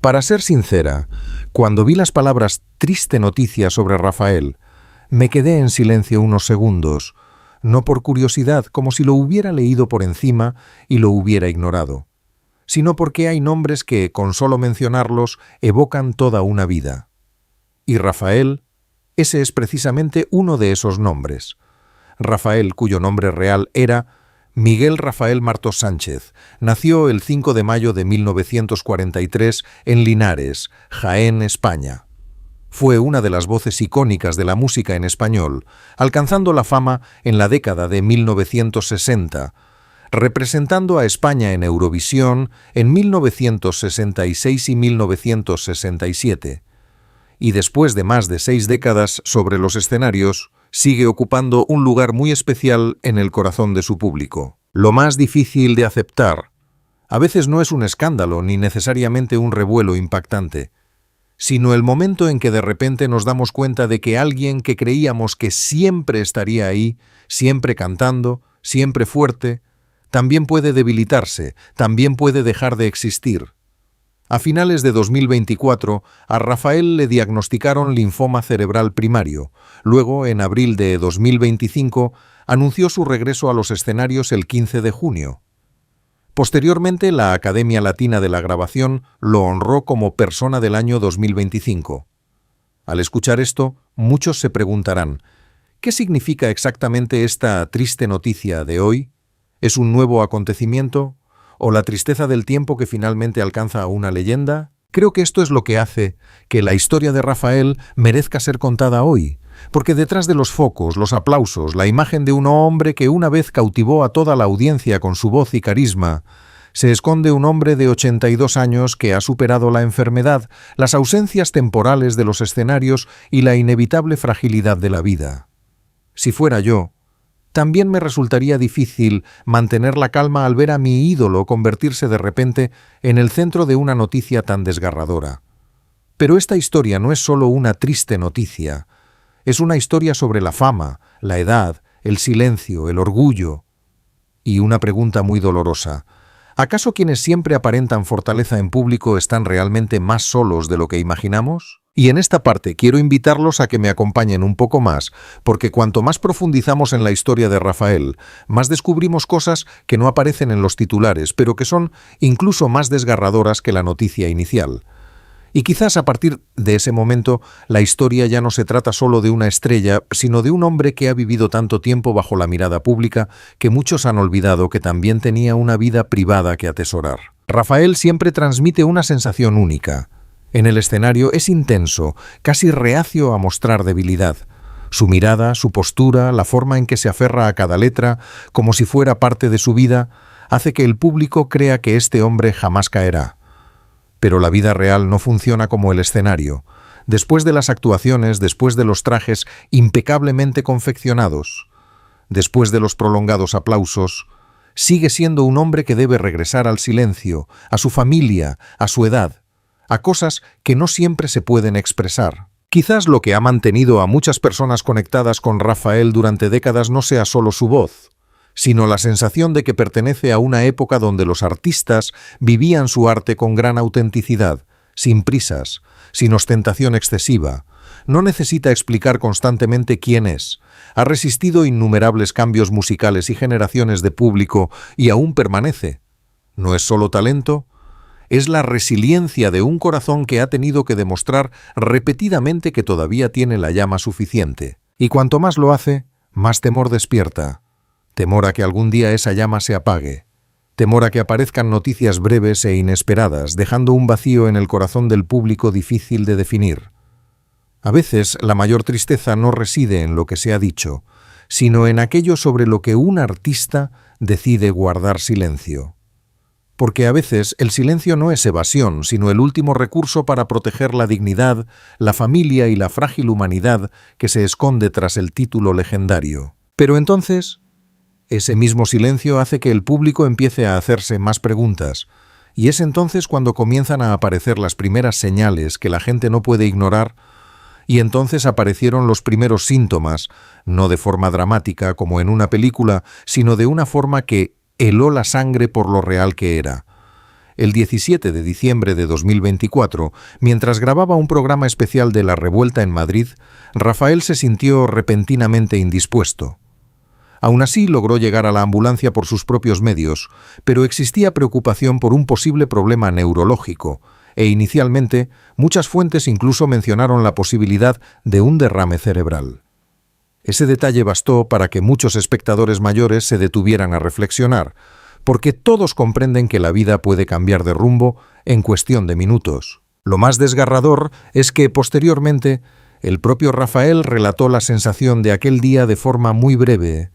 Para ser sincera, cuando vi las palabras triste noticia sobre Rafael, me quedé en silencio unos segundos, no por curiosidad, como si lo hubiera leído por encima y lo hubiera ignorado, sino porque hay nombres que, con solo mencionarlos, evocan toda una vida. Y Rafael, ese es precisamente uno de esos nombres. Rafael, cuyo nombre real era Miguel Rafael Martos Sánchez, nació el 5 de mayo de 1943 en Linares, Jaén, España. Fue una de las voces icónicas de la música en español, alcanzando la fama en la década de 1960, representando a España en Eurovisión en 1966 y 1967. Y después de más de 6 décadas sobre los escenarios, sigue ocupando un lugar muy especial en el corazón de su público. Lo más difícil de aceptar, a veces no es un escándalo ni necesariamente un revuelo impactante, sino el momento en que de repente nos damos cuenta de que alguien que creíamos que siempre estaría ahí, siempre cantando, siempre fuerte, también puede debilitarse, también puede dejar de existir. A finales de 2024, a Rafael le diagnosticaron linfoma cerebral primario. Luego, en abril de 2025, anunció su regreso a los escenarios el 15 de junio. Posteriormente, la Academia Latina de la Grabación lo honró como Persona del Año 2025. Al escuchar esto, muchos se preguntarán, ¿qué significa exactamente esta triste noticia de hoy? ¿Es un nuevo acontecimiento? ¿O la tristeza del tiempo que finalmente alcanza a una leyenda? Creo que esto es lo que hace que la historia de Rafael merezca ser contada hoy, porque detrás de los focos, los aplausos, la imagen de un hombre que una vez cautivó a toda la audiencia con su voz y carisma, se esconde un hombre de 82 años que ha superado la enfermedad, las ausencias temporales de los escenarios y la inevitable fragilidad de la vida. Si fuera yo, también me resultaría difícil mantener la calma al ver a mi ídolo convertirse de repente en el centro de una noticia tan desgarradora. Pero esta historia no es solo una triste noticia, es una historia sobre la fama, la edad, el silencio, el orgullo. Y una pregunta muy dolorosa. ¿Acaso quienes siempre aparentan fortaleza en público están realmente más solos de lo que imaginamos? Y en esta parte quiero invitarlos a que me acompañen un poco más, porque cuanto más profundizamos en la historia de Rafael, más descubrimos cosas que no aparecen en los titulares, pero que son incluso más desgarradoras que la noticia inicial. Y quizás a partir de ese momento, la historia ya no se trata solo de una estrella, sino de un hombre que ha vivido tanto tiempo bajo la mirada pública que muchos han olvidado que también tenía una vida privada que atesorar. Rafael siempre transmite una sensación única. En el escenario es intenso, casi reacio a mostrar debilidad. Su mirada, su postura, la forma en que se aferra a cada letra, como si fuera parte de su vida, hace que el público crea que este hombre jamás caerá. Pero la vida real no funciona como el escenario. Después de las actuaciones, después de los trajes impecablemente confeccionados, después de los prolongados aplausos, sigue siendo un hombre que debe regresar al silencio, a su familia, a su edad, a cosas que no siempre se pueden expresar. Quizás lo que ha mantenido a muchas personas conectadas con Rafael durante décadas no sea solo su voz, sino la sensación de que pertenece a una época donde los artistas vivían su arte con gran autenticidad, sin prisas, sin ostentación excesiva. No necesita explicar constantemente quién es. Ha resistido innumerables cambios musicales y generaciones de público y aún permanece. No es solo talento, es la resiliencia de un corazón que ha tenido que demostrar repetidamente que todavía tiene la llama suficiente. Y cuanto más lo hace, más temor despierta. Temor a que algún día esa llama se apague. Temor a que aparezcan noticias breves e inesperadas, dejando un vacío en el corazón del público difícil de definir. A veces, la mayor tristeza no reside en lo que se ha dicho, sino en aquello sobre lo que un artista decide guardar silencio. Porque a veces el silencio no es evasión, sino el último recurso para proteger la dignidad, la familia y la frágil humanidad que se esconde tras el título legendario. Pero entonces, ese mismo silencio hace que el público empiece a hacerse más preguntas, y es entonces cuando comienzan a aparecer las primeras señales que la gente no puede ignorar, y entonces aparecieron los primeros síntomas, no de forma dramática como en una película, sino de una forma que heló la sangre por lo real que era. el 17 de diciembre de 2024, mientras grababa un programa especial de La Revuelta en Madrid, Rafael se sintió repentinamente indispuesto. Aún así logró llegar a la ambulancia por sus propios medios, pero existía preocupación por un posible problema neurológico, e inicialmente muchas fuentes incluso mencionaron la posibilidad de un derrame cerebral. Ese detalle bastó para que muchos espectadores mayores se detuvieran a reflexionar, porque todos comprenden que la vida puede cambiar de rumbo en cuestión de minutos. Lo más desgarrador es que, posteriormente, el propio Rafael relató la sensación de aquel día de forma muy breve,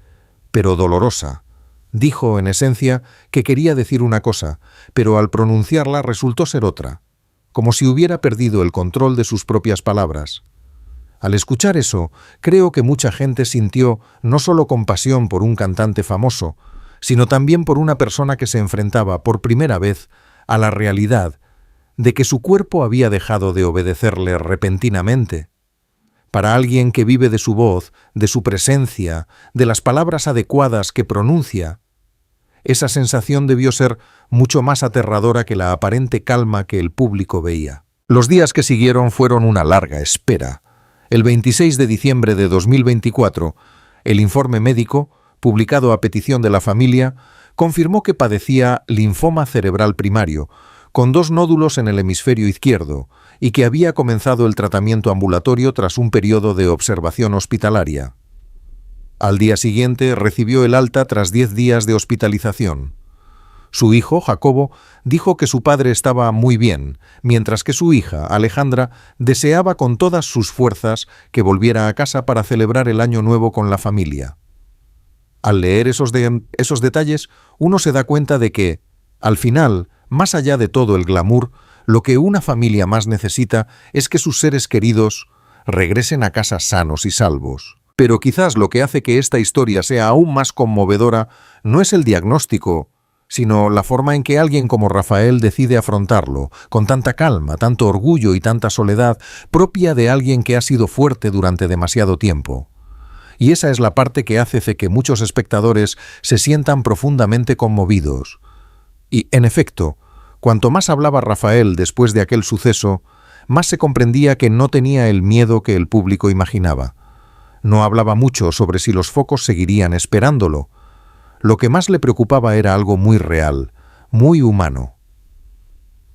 pero dolorosa. Dijo, en esencia, que quería decir una cosa, pero al pronunciarla resultó ser otra, como si hubiera perdido el control de sus propias palabras. Al escuchar eso, creo que mucha gente sintió no solo compasión por un cantante famoso, sino también por una persona que se enfrentaba por primera vez a la realidad de que su cuerpo había dejado de obedecerle repentinamente. Para alguien que vive de su voz, de su presencia, de las palabras adecuadas que pronuncia, esa sensación debió ser mucho más aterradora que la aparente calma que el público veía. Los días que siguieron fueron una larga espera. El 26 de diciembre de 2024, el informe médico, publicado a petición de la familia, confirmó que padecía linfoma cerebral primario, con 2 nódulos en el hemisferio izquierdo, y que había comenzado el tratamiento ambulatorio tras un periodo de observación hospitalaria. Al día siguiente recibió el alta tras 10 días de hospitalización. Su hijo, Jacobo, dijo que su padre estaba muy bien, mientras que su hija, Alejandra, deseaba con todas sus fuerzas que volviera a casa para celebrar el Año Nuevo con la familia. Al leer esos detalles, uno se da cuenta de que, al final, más allá de todo el glamour, lo que una familia más necesita es que sus seres queridos regresen a casa sanos y salvos. Pero quizás lo que hace que esta historia sea aún más conmovedora no es el diagnóstico, sino la forma en que alguien como Rafael decide afrontarlo, con tanta calma, tanto orgullo y tanta soledad, propia de alguien que ha sido fuerte durante demasiado tiempo. Y esa es la parte que hace que muchos espectadores se sientan profundamente conmovidos. Y, en efecto, cuanto más hablaba Rafael después de aquel suceso, más se comprendía que no tenía el miedo que el público imaginaba. No hablaba mucho sobre si los focos seguirían esperándolo. Lo que más le preocupaba era algo muy real, muy humano.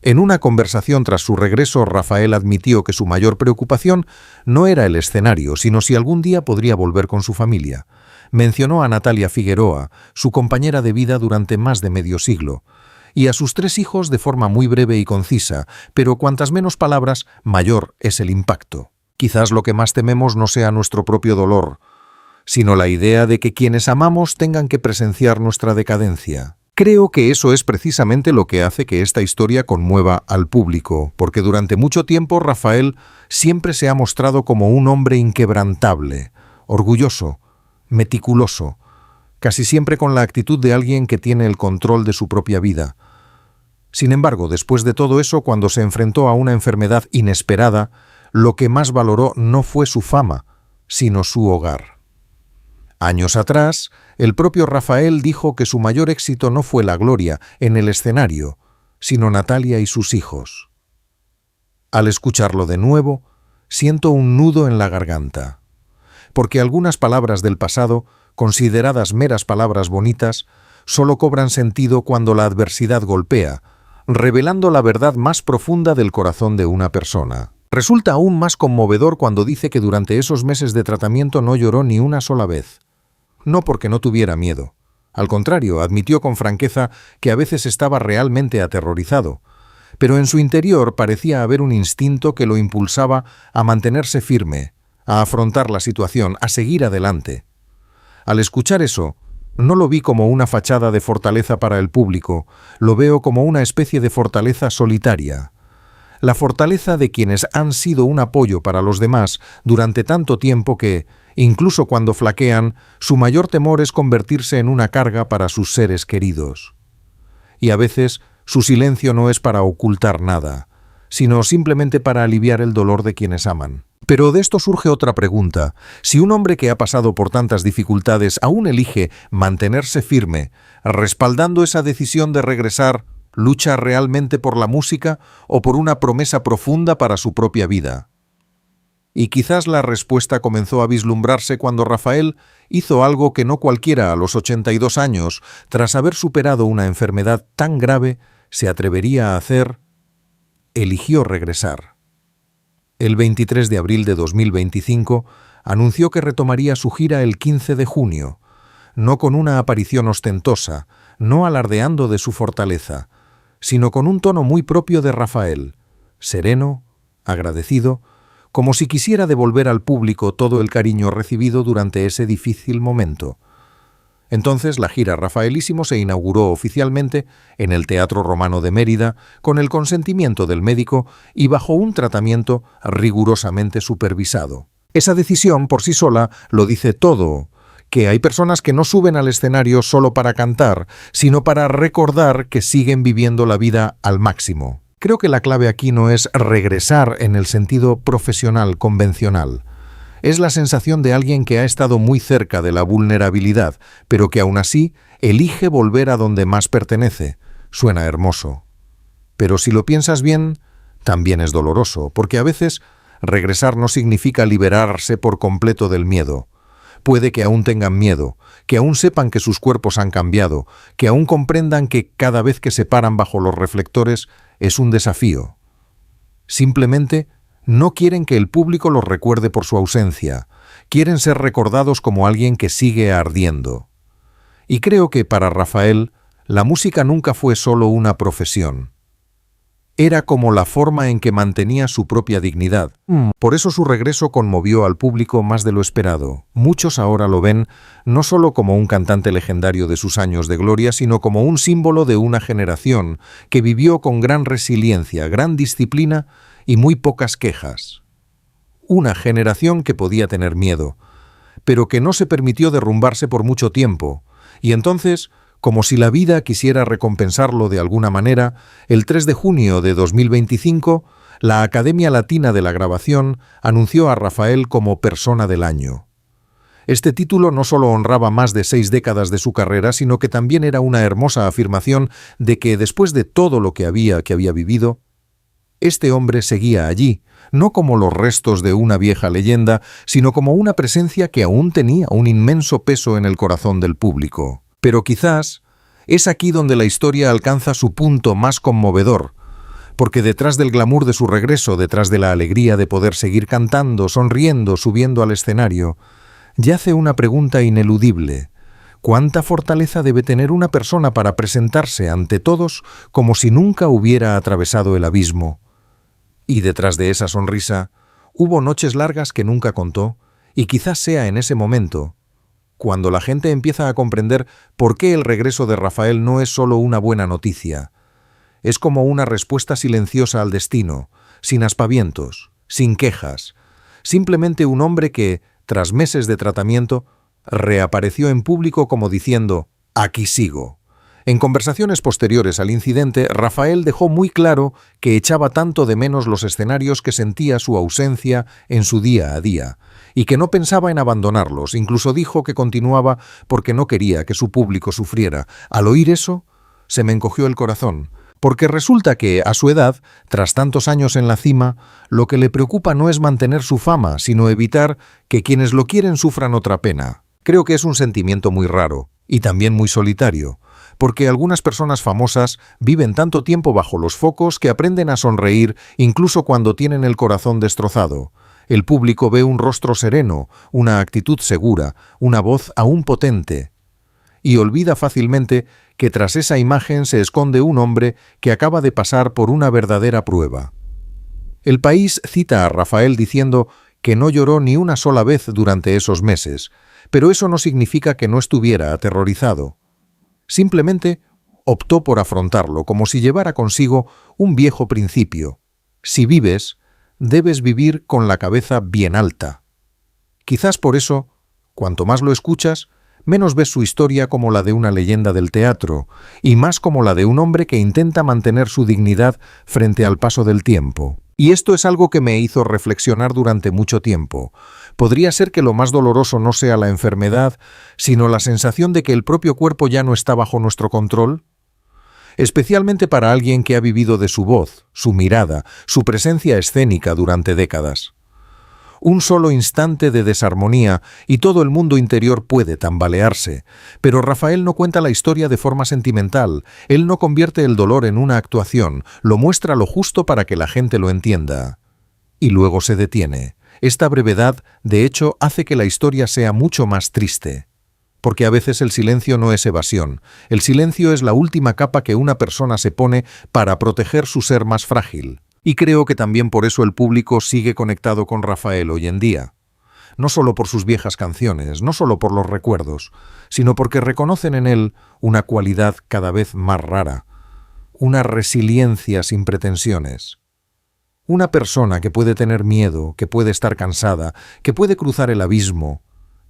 En una conversación tras su regreso, Rafael admitió que su mayor preocupación no era el escenario, sino si algún día podría volver con su familia. Mencionó a Natalia Figueroa, su compañera de vida durante más de medio siglo, y a sus 3 hijos de forma muy breve y concisa, pero cuantas menos palabras, mayor es el impacto. Quizás lo que más tememos no sea nuestro propio dolor, sino la idea de que quienes amamos tengan que presenciar nuestra decadencia. Creo que eso es precisamente lo que hace que esta historia conmueva al público, porque durante mucho tiempo Rafael siempre se ha mostrado como un hombre inquebrantable, orgulloso, meticuloso, casi siempre con la actitud de alguien que tiene el control de su propia vida. Sin embargo, después de todo eso, cuando se enfrentó a una enfermedad inesperada, lo que más valoró no fue su fama, sino su hogar. Años atrás, el propio Rafael dijo que su mayor éxito no fue la gloria en el escenario, sino Natalia y sus hijos. Al escucharlo de nuevo, siento un nudo en la garganta, porque algunas palabras del pasado, consideradas meras palabras bonitas, solo cobran sentido cuando la adversidad golpea, revelando la verdad más profunda del corazón de una persona. Resulta aún más conmovedor cuando dice que durante esos meses de tratamiento no lloró ni una sola vez. No porque no tuviera miedo. Al contrario, admitió con franqueza que a veces estaba realmente aterrorizado, pero en su interior parecía haber un instinto que lo impulsaba a mantenerse firme, a afrontar la situación, a seguir adelante. Al escuchar eso, no lo vi como una fachada de fortaleza para el público, lo veo como una especie de fortaleza solitaria. La fortaleza de quienes han sido un apoyo para los demás durante tanto tiempo que, incluso cuando flaquean, su mayor temor es convertirse en una carga para sus seres queridos. Y a veces su silencio no es para ocultar nada, sino simplemente para aliviar el dolor de quienes aman. Pero de esto surge otra pregunta. Si un hombre que ha pasado por tantas dificultades aún elige mantenerse firme, respaldando esa decisión de regresar, ¿Lucha realmente por la música o por una promesa profunda para su propia vida? Y quizás la respuesta comenzó a vislumbrarse cuando Rafael hizo algo que no cualquiera a los 82 años, tras haber superado una enfermedad tan grave, se atrevería a hacer. Eligió regresar. El 23 de abril de 2025 anunció que retomaría su gira el 15 de junio, no con una aparición ostentosa, no alardeando de su fortaleza, sino con un tono muy propio de Rafael, sereno, agradecido, como si quisiera devolver al público todo el cariño recibido durante ese difícil momento. Entonces la gira Rafaelísimo se inauguró oficialmente en el Teatro Romano de Mérida con el consentimiento del médico y bajo un tratamiento rigurosamente supervisado. Esa decisión por sí sola lo dice todo, que hay personas que no suben al escenario solo para cantar, sino para recordar que siguen viviendo la vida al máximo. Creo que la clave aquí no es regresar en el sentido profesional convencional. Es la sensación de alguien que ha estado muy cerca de la vulnerabilidad, pero que aún así elige volver a donde más pertenece. Suena hermoso. Pero si lo piensas bien, también es doloroso, porque a veces regresar no significa liberarse por completo del miedo. Puede que aún tengan miedo, que aún sepan que sus cuerpos han cambiado, que aún comprendan que cada vez que se paran bajo los reflectores es un desafío. Simplemente no quieren que el público los recuerde por su ausencia, quieren ser recordados como alguien que sigue ardiendo. Y creo que para Rafael, la música nunca fue solo una profesión. Era como la forma en que mantenía su propia dignidad. Por eso su regreso conmovió al público más de lo esperado. Muchos ahora lo ven no solo como un cantante legendario de sus años de gloria, sino como un símbolo de una generación que vivió con gran resiliencia, gran disciplina y muy pocas quejas. Una generación que podía tener miedo, pero que no se permitió derrumbarse por mucho tiempo, y entonces, como si la vida quisiera recompensarlo de alguna manera, el 3 de junio de 2025, la Academia Latina de la Grabación anunció a Rafael como Persona del Año. Este título no solo honraba más de 6 décadas de su carrera, sino que también era una hermosa afirmación de que después de todo lo que había vivido, este hombre seguía allí, no como los restos de una vieja leyenda, sino como una presencia que aún tenía un inmenso peso en el corazón del público. Pero quizás es aquí donde la historia alcanza su punto más conmovedor, porque detrás del glamour de su regreso, detrás de la alegría de poder seguir cantando, sonriendo, subiendo al escenario, yace una pregunta ineludible. ¿Cuánta fortaleza debe tener una persona para presentarse ante todos como si nunca hubiera atravesado el abismo? Y detrás de esa sonrisa, hubo noches largas que nunca contó, y quizás sea en ese momento, cuando la gente empieza a comprender por qué el regreso de Rafael no es solo una buena noticia. Es como una respuesta silenciosa al destino, sin aspavientos, sin quejas, simplemente un hombre que, tras meses de tratamiento, reapareció en público como diciendo, «Aquí sigo». En conversaciones posteriores al incidente, Rafael dejó muy claro que echaba tanto de menos los escenarios que sentía su ausencia en su día a día, y que no pensaba en abandonarlos. Incluso dijo que continuaba porque no quería que su público sufriera. Al oír eso, se me encogió el corazón, porque resulta que, a su edad, tras tantos años en la cima, lo que le preocupa no es mantener su fama, sino evitar que quienes lo quieren sufran otra pena. Creo que es un sentimiento muy raro, y también muy solitario, porque algunas personas famosas viven tanto tiempo bajo los focos que aprenden a sonreír incluso cuando tienen el corazón destrozado. El público ve un rostro sereno, una actitud segura, una voz aún potente, y olvida fácilmente que tras esa imagen se esconde un hombre que acaba de pasar por una verdadera prueba. El País cita a Rafael diciendo que no lloró ni una sola vez durante esos meses, pero eso no significa que no estuviera aterrorizado. Simplemente optó por afrontarlo como si llevara consigo un viejo principio. Si vives, debes vivir con la cabeza bien alta. Quizás por eso, cuanto más lo escuchas, menos ves su historia como la de una leyenda del teatro, y más como la de un hombre que intenta mantener su dignidad frente al paso del tiempo. Y esto es algo que me hizo reflexionar durante mucho tiempo. ¿Podría ser que lo más doloroso no sea la enfermedad, sino la sensación de que el propio cuerpo ya no está bajo nuestro control? especialmente para alguien que ha vivido de su voz, su mirada, su presencia escénica durante décadas. Un solo instante de desarmonía y todo el mundo interior puede tambalearse, pero Rafael no cuenta la historia de forma sentimental, él no convierte el dolor en una actuación, lo muestra lo justo para que la gente lo entienda. Y luego se detiene. Esta brevedad, de hecho, hace que la historia sea mucho más triste. Porque a veces el silencio no es evasión, el silencio es la última capa que una persona se pone para proteger su ser más frágil. Y creo que también por eso el público sigue conectado con Rafael hoy en día. No solo por sus viejas canciones, no solo por los recuerdos, sino porque reconocen en él una cualidad cada vez más rara, una resiliencia sin pretensiones. Una persona que puede tener miedo, que puede estar cansada, que puede cruzar el abismo,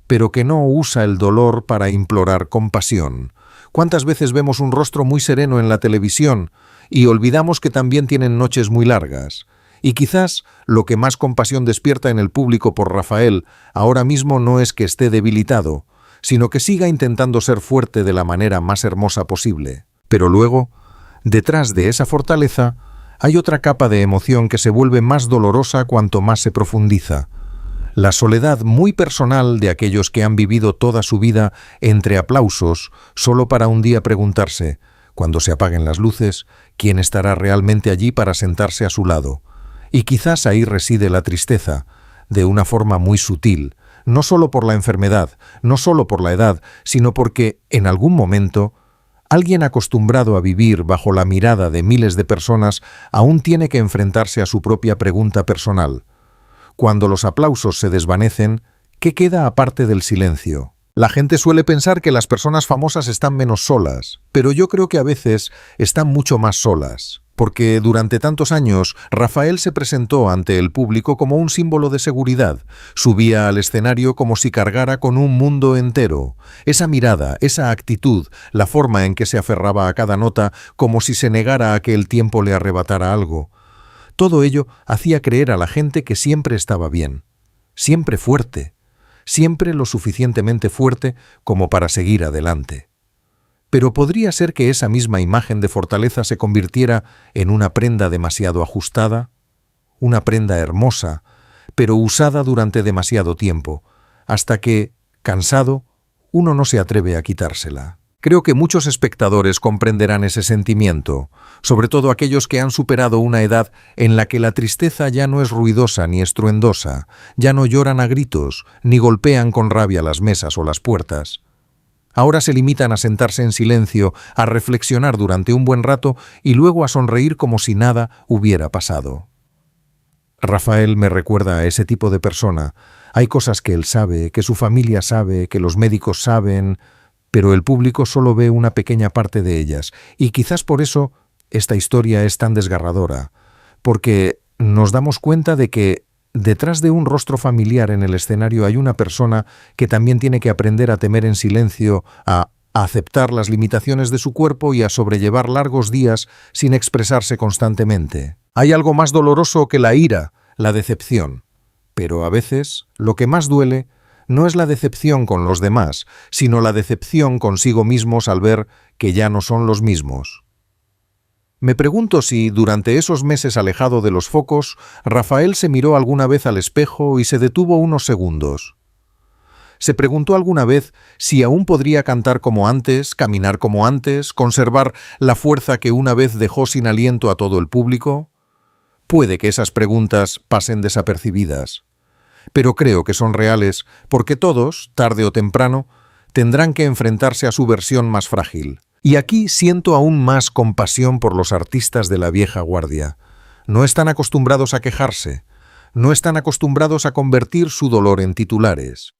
pero que no usa el dolor para implorar compasión. ¿Cuántas veces vemos un rostro muy sereno en la televisión y olvidamos que también tienen noches muy largas? Y quizás lo que más compasión despierta en el público por Rafael ahora mismo no es que esté debilitado, sino que siga intentando ser fuerte de la manera más hermosa posible. Pero luego, detrás de esa fortaleza, hay otra capa de emoción que se vuelve más dolorosa cuanto más se profundiza. La soledad muy personal de aquellos que han vivido toda su vida entre aplausos solo para un día preguntarse, cuando se apaguen las luces, quién estará realmente allí para sentarse a su lado. Y quizás ahí reside la tristeza, de una forma muy sutil, no solo por la enfermedad, no solo por la edad, sino porque, en algún momento, alguien acostumbrado a vivir bajo la mirada de miles de personas aún tiene que enfrentarse a su propia pregunta personal. Cuando los aplausos se desvanecen, ¿qué queda aparte del silencio? La gente suele pensar que las personas famosas están menos solas, pero yo creo que a veces están mucho más solas, porque durante tantos años Rafael se presentó ante el público como un símbolo de seguridad, subía al escenario como si cargara con un mundo entero. Esa mirada, esa actitud, la forma en que se aferraba a cada nota como si se negara a que el tiempo le arrebatara algo. Todo ello hacía creer a la gente que siempre estaba bien, siempre fuerte, siempre lo suficientemente fuerte como para seguir adelante. Pero podría ser que esa misma imagen de fortaleza se convirtiera en una prenda demasiado ajustada, una prenda hermosa, pero usada durante demasiado tiempo, hasta que, cansado, uno no se atreve a quitársela. Creo que muchos espectadores comprenderán ese sentimiento, sobre todo aquellos que han superado una edad en la que la tristeza ya no es ruidosa ni estruendosa, ya no lloran a gritos, ni golpean con rabia las mesas o las puertas. Ahora se limitan a sentarse en silencio, a reflexionar durante un buen rato y luego a sonreír como si nada hubiera pasado. Rafael me recuerda a ese tipo de persona. Hay cosas que él sabe, que su familia sabe, que los médicos saben, pero el público solo ve una pequeña parte de ellas, y quizás por eso esta historia es tan desgarradora, porque nos damos cuenta de que detrás de un rostro familiar en el escenario hay una persona que también tiene que aprender a temer en silencio, a aceptar las limitaciones de su cuerpo y a sobrellevar largos días sin expresarse constantemente. Hay algo más doloroso que la ira, la decepción, pero a veces lo que más duele no es la decepción con los demás, sino la decepción consigo mismos al ver que ya no son los mismos. Me pregunto si, durante esos meses alejado de los focos, Rafael se miró alguna vez al espejo y se detuvo unos segundos. ¿Se preguntó alguna vez si aún podría cantar como antes, caminar como antes, conservar la fuerza que una vez dejó sin aliento a todo el público? Puede que esas preguntas pasen desapercibidas, pero creo que son reales porque todos, tarde o temprano, tendrán que enfrentarse a su versión más frágil. Y aquí siento aún más compasión por los artistas de la vieja guardia. No están acostumbrados a quejarse, no están acostumbrados a convertir su dolor en titulares,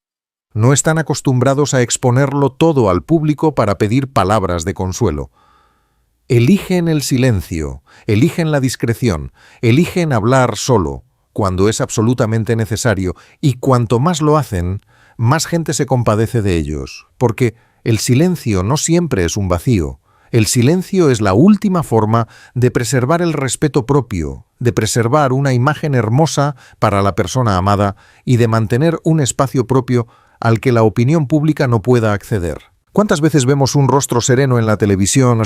no están acostumbrados a exponerlo todo al público para pedir palabras de consuelo. Eligen el silencio, eligen la discreción, eligen hablar solo, cuando es absolutamente necesario, y cuanto más lo hacen, más gente se compadece de ellos, porque el silencio no siempre es un vacío. El silencio es la última forma de preservar el respeto propio, de preservar una imagen hermosa para la persona amada y de mantener un espacio propio al que la opinión pública no pueda acceder. ¿Cuántas veces vemos un rostro sereno en la televisión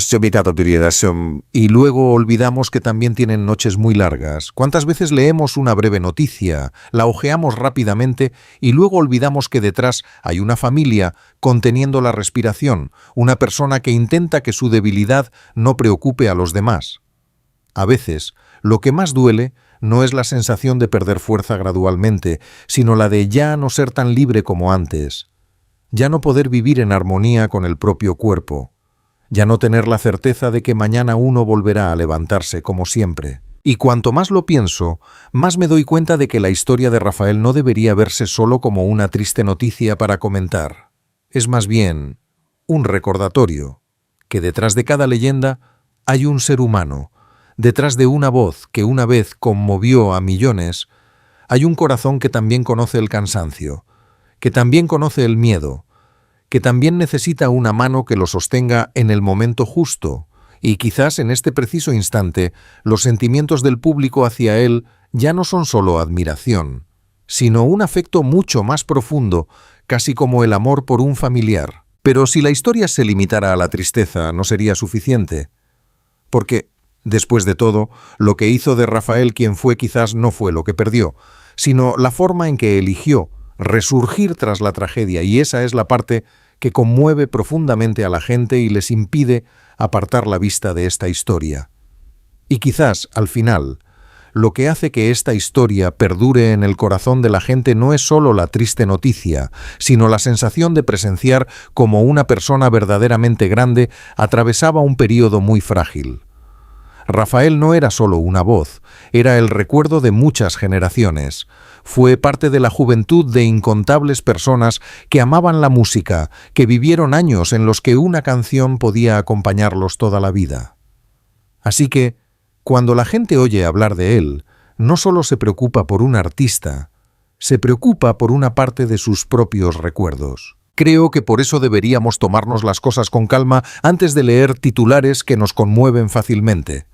y luego olvidamos que también tienen noches muy largas? ¿Cuántas veces leemos una breve noticia, la hojeamos rápidamente y luego olvidamos que detrás hay una familia conteniendo la respiración, una persona que intenta que su debilidad no preocupe a los demás? A veces, lo que más duele no es la sensación de perder fuerza gradualmente, sino la de ya no ser tan libre como antes. Ya no poder vivir en armonía con el propio cuerpo, ya no tener la certeza de que mañana uno volverá a levantarse como siempre. Y cuanto más lo pienso, más me doy cuenta de que la historia de Rafael no debería verse solo como una triste noticia para comentar. Es más bien un recordatorio, que detrás de cada leyenda hay un ser humano, detrás de una voz que una vez conmovió a millones, hay un corazón que también conoce el cansancio, que también conoce el miedo, que también necesita una mano que lo sostenga en el momento justo, y quizás en este preciso instante los sentimientos del público hacia él ya no son solo admiración, sino un afecto mucho más profundo, casi como el amor por un familiar. Pero si la historia se limitara a la tristeza, no sería suficiente, porque, después de todo, lo que hizo de Rafael quien fue quizás no fue lo que perdió, sino la forma en que eligió resurgir tras la tragedia, y esa es la parte que conmueve profundamente a la gente y les impide apartar la vista de esta historia. Y quizás, al final, lo que hace que esta historia perdure en el corazón de la gente no es solo la triste noticia, sino la sensación de presenciar cómo una persona verdaderamente grande atravesaba un período muy frágil. Rafael no era solo una voz, era el recuerdo de muchas generaciones. Fue parte de la juventud de incontables personas que amaban la música, que vivieron años en los que una canción podía acompañarlos toda la vida. Así que, cuando la gente oye hablar de él, no solo se preocupa por un artista, se preocupa por una parte de sus propios recuerdos. Creo que por eso deberíamos tomarnos las cosas con calma antes de leer titulares que nos conmueven fácilmente.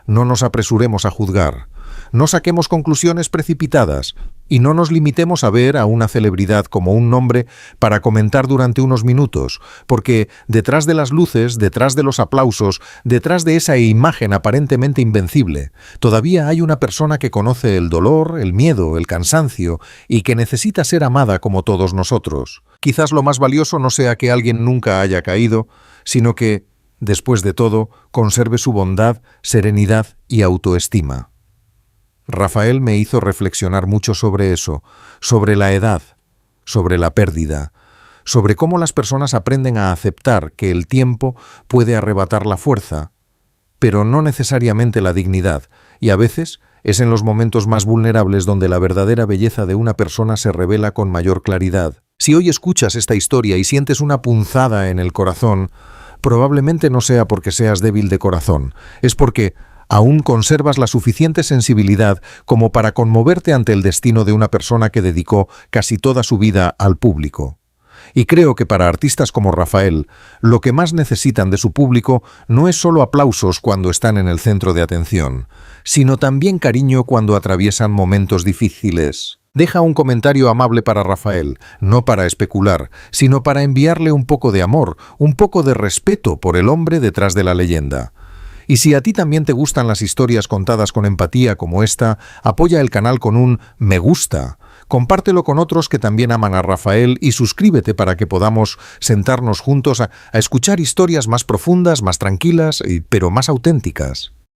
No nos apresuremos a juzgar, no saquemos conclusiones precipitadas y no nos limitemos a ver a una celebridad como un nombre para comentar durante unos minutos, porque detrás de las luces, detrás de los aplausos, detrás de esa imagen aparentemente invencible, todavía hay una persona que conoce el dolor, el miedo, el cansancio y que necesita ser amada como todos nosotros. Quizás lo más valioso no sea que alguien nunca haya caído, sino que, después de todo, conserve su bondad, serenidad y autoestima. Rafael me hizo reflexionar mucho sobre eso, sobre la edad, sobre la pérdida, sobre cómo las personas aprenden a aceptar que el tiempo puede arrebatar la fuerza, pero no necesariamente la dignidad, y a veces es en los momentos más vulnerables donde la verdadera belleza de una persona se revela con mayor claridad. Si hoy escuchas esta historia y sientes una punzada en el corazón, probablemente no sea porque seas débil de corazón, es porque aún conservas la suficiente sensibilidad como para conmoverte ante el destino de una persona que dedicó casi toda su vida al público. Y creo que para artistas como Rafael, lo que más necesitan de su público no es solo aplausos cuando están en el centro de atención, sino también cariño cuando atraviesan momentos difíciles. Deja un comentario amable para Rafael, no para especular, sino para enviarle un poco de amor, un poco de respeto por el hombre detrás de la leyenda. Y si a ti también te gustan las historias contadas con empatía como esta, apoya el canal con un me gusta, compártelo con otros que también aman a Rafael y suscríbete para que podamos sentarnos juntos a escuchar historias más profundas, más tranquilas, pero más auténticas.